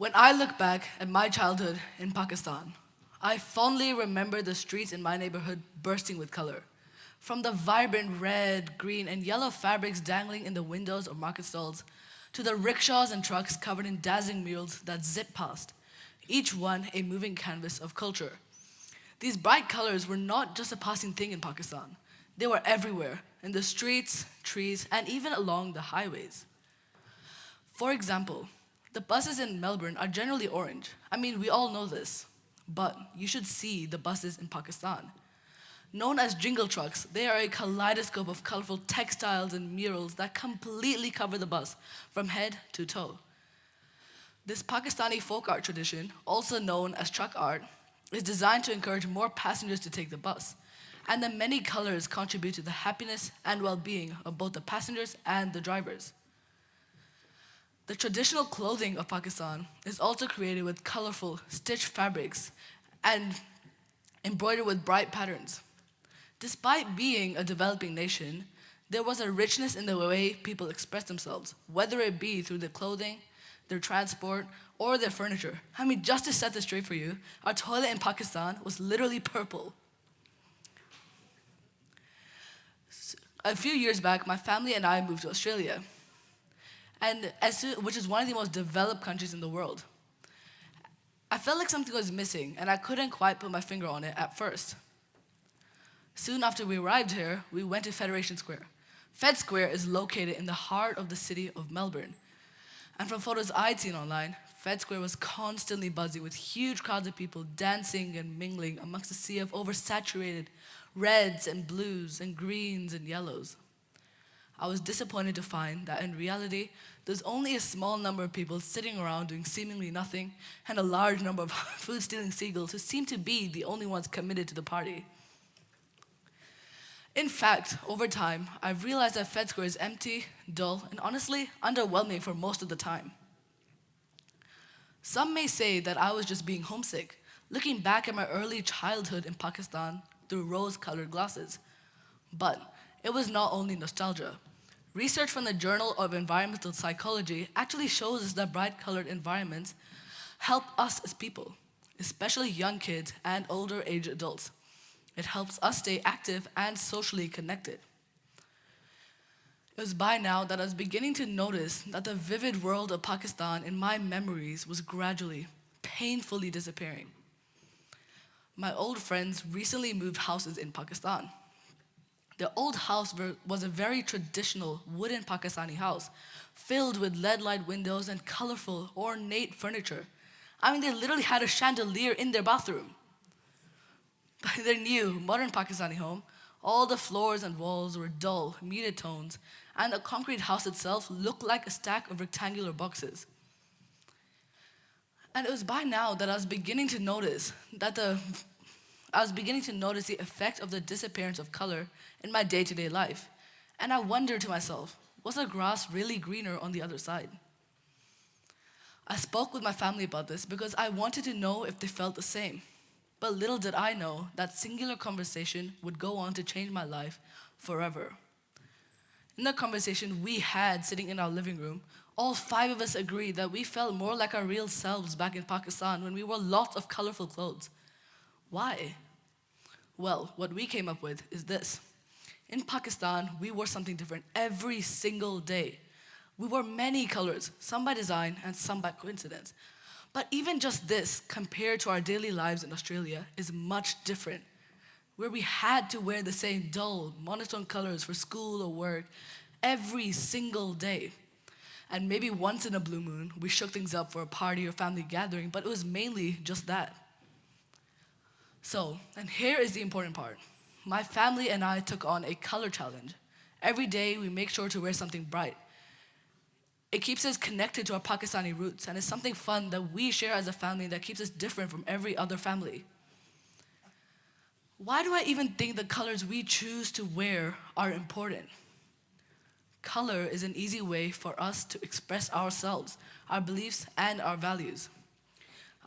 When I look back at my childhood in Pakistan, I fondly remember the streets in my neighborhood bursting with color. From the vibrant red, green, and yellow fabrics dangling in the windows of market stalls, to the rickshaws and trucks covered in dazzling murals that zip past, each one a moving canvas of culture. These bright colors were not just a passing thing in Pakistan. They were everywhere, in the streets, trees, and even along the highways. For example, the buses in Melbourne are generally orange. I mean, we all know this. But you should see the buses in Pakistan. Known as jingle trucks, they are a kaleidoscope of colorful textiles and murals that completely cover the bus from head to toe. This Pakistani folk art tradition, also known as truck art, is designed to encourage more passengers to take the bus, and the many colors contribute to the happiness and well-being of both the passengers and the drivers. The traditional clothing of Pakistan is also created with colorful stitched fabrics and embroidered with bright patterns. Despite being a developing nation, there was a richness in the way people express themselves, whether it be through their clothing, their transport, or their furniture. I mean, just to set this straight for you, our toilet in Pakistan was literally purple. A few years back, my family and I moved to Australia, which is one of the most developed countries in the world. I felt like something was missing, and I couldn't quite put my finger on it at first. Soon after we arrived here, we went to Federation Square. Fed Square is located in the heart of the city of Melbourne. And from photos I'd seen online, Fed Square was constantly buzzing with huge crowds of people dancing and mingling amongst a sea of oversaturated reds and blues and greens and yellows. I was disappointed to find that in reality, there's only a small number of people sitting around doing seemingly nothing, and a large number of food-stealing seagulls who seem to be the only ones committed to the party. In fact, over time, I've realized that Fed Square is empty, dull, and honestly, underwhelming for most of the time. Some may say that I was just being homesick, looking back at my early childhood in Pakistan through rose-colored glasses. But it was not only nostalgia. Research from the Journal of Environmental Psychology actually shows us that bright-colored environments help us as people, especially young kids and older age adults. It helps us stay active and socially connected. It was by now that I was beginning to notice that the vivid world of Pakistan in my memories was gradually, painfully disappearing. My old friends recently moved houses in Pakistan. The old house was a very traditional wooden Pakistani house, filled with LED-light windows and colorful, ornate furniture. I mean, they literally had a chandelier in their bathroom. By their new, modern Pakistani home, all the floors and walls were dull, muted tones, and the concrete house itself looked like a stack of rectangular boxes. And it was by now that I was beginning to notice the effect of the disappearance of color in my day-to-day life. And I wondered to myself, was the grass really greener on the other side? I spoke with my family about this because I wanted to know if they felt the same. But little did I know that singular conversation would go on to change my life forever. In the conversation we had sitting in our living room, all 5 of us agreed that we felt more like our real selves back in Pakistan when we wore lots of colorful clothes. Why? Well, what we came up with is this. In Pakistan, we wore something different every single day. We wore many colors, some by design and some by coincidence. But even just this, compared to our daily lives in Australia, is much different, where we had to wear the same dull, monotone colors for school or work every single day. And maybe once in a blue moon, we shook things up for a party or family gathering, but it was mainly just that. So, and here is the important part. My family and I took on a color challenge. Every day, we make sure to wear something bright. It keeps us connected to our Pakistani roots, and it's something fun that we share as a family that keeps us different from every other family. Why do I even think the colors we choose to wear are important? Color is an easy way for us to express ourselves, our beliefs, and our values.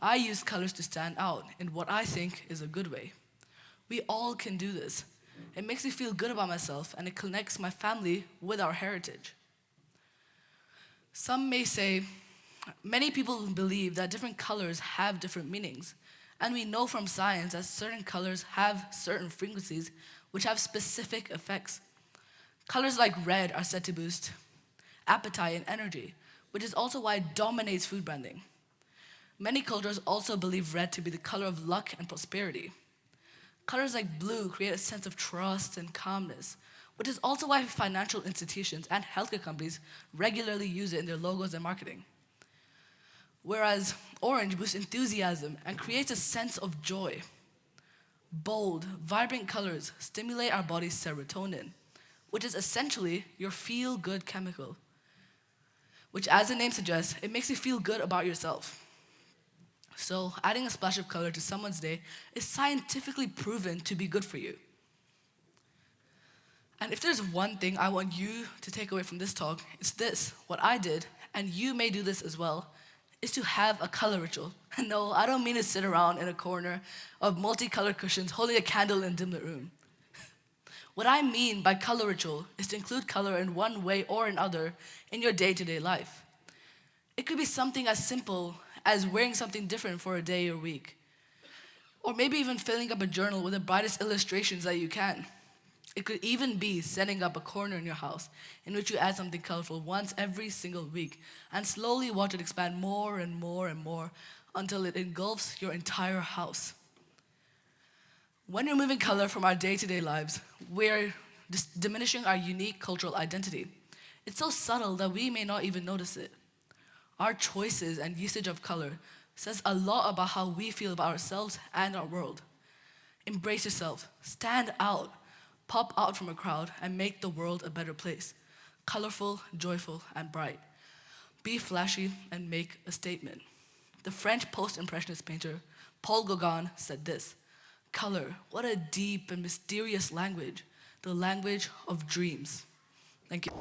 I use colors to stand out in what I think is a good way. We all can do this. It makes me feel good about myself, and it connects my family with our heritage. Some may say Many people believe that different colors have different meanings, and we know from science that certain colors have certain frequencies which have specific effects. Colors like red are said to boost appetite and energy, which is also why it dominates food branding. Many cultures also believe red to be the color of luck and prosperity. Colors like blue create a sense of trust and calmness, which is also why financial institutions and healthcare companies regularly use it in their logos and marketing. Whereas orange boosts enthusiasm and creates a sense of joy. Bold, vibrant colors stimulate our body's serotonin, which is essentially your feel-good chemical, which, as the name suggests, it makes you feel good about yourself. So adding a splash of color to someone's day is scientifically proven to be good for you. And if there's one thing I want you to take away from this talk, it's this: what I did, and you may do this as well, is to have a color ritual. No, I don't mean to sit around in a corner of multicolored cushions holding a candle in a dim-lit room. What I mean by color ritual is to include color in one way or another in your day-to-day life. It could be something as simple as wearing something different for a day or week, or maybe even filling up a journal with the brightest illustrations that you can. It could even be setting up a corner in your house in which you add something colorful once every single week and slowly watch it expand more and more and more until it engulfs your entire house. When removing color from our day-to-day lives, we're diminishing our unique cultural identity. It's so subtle that we may not even notice it. Our choices and usage of color says a lot about how we feel about ourselves and our world. Embrace yourself, stand out, pop out from a crowd, and make the world a better place. Colorful, joyful, and bright. Be flashy and make a statement. The French post-impressionist painter Paul Gauguin said this: "Color, what a deep and mysterious language, the language of dreams." Thank you.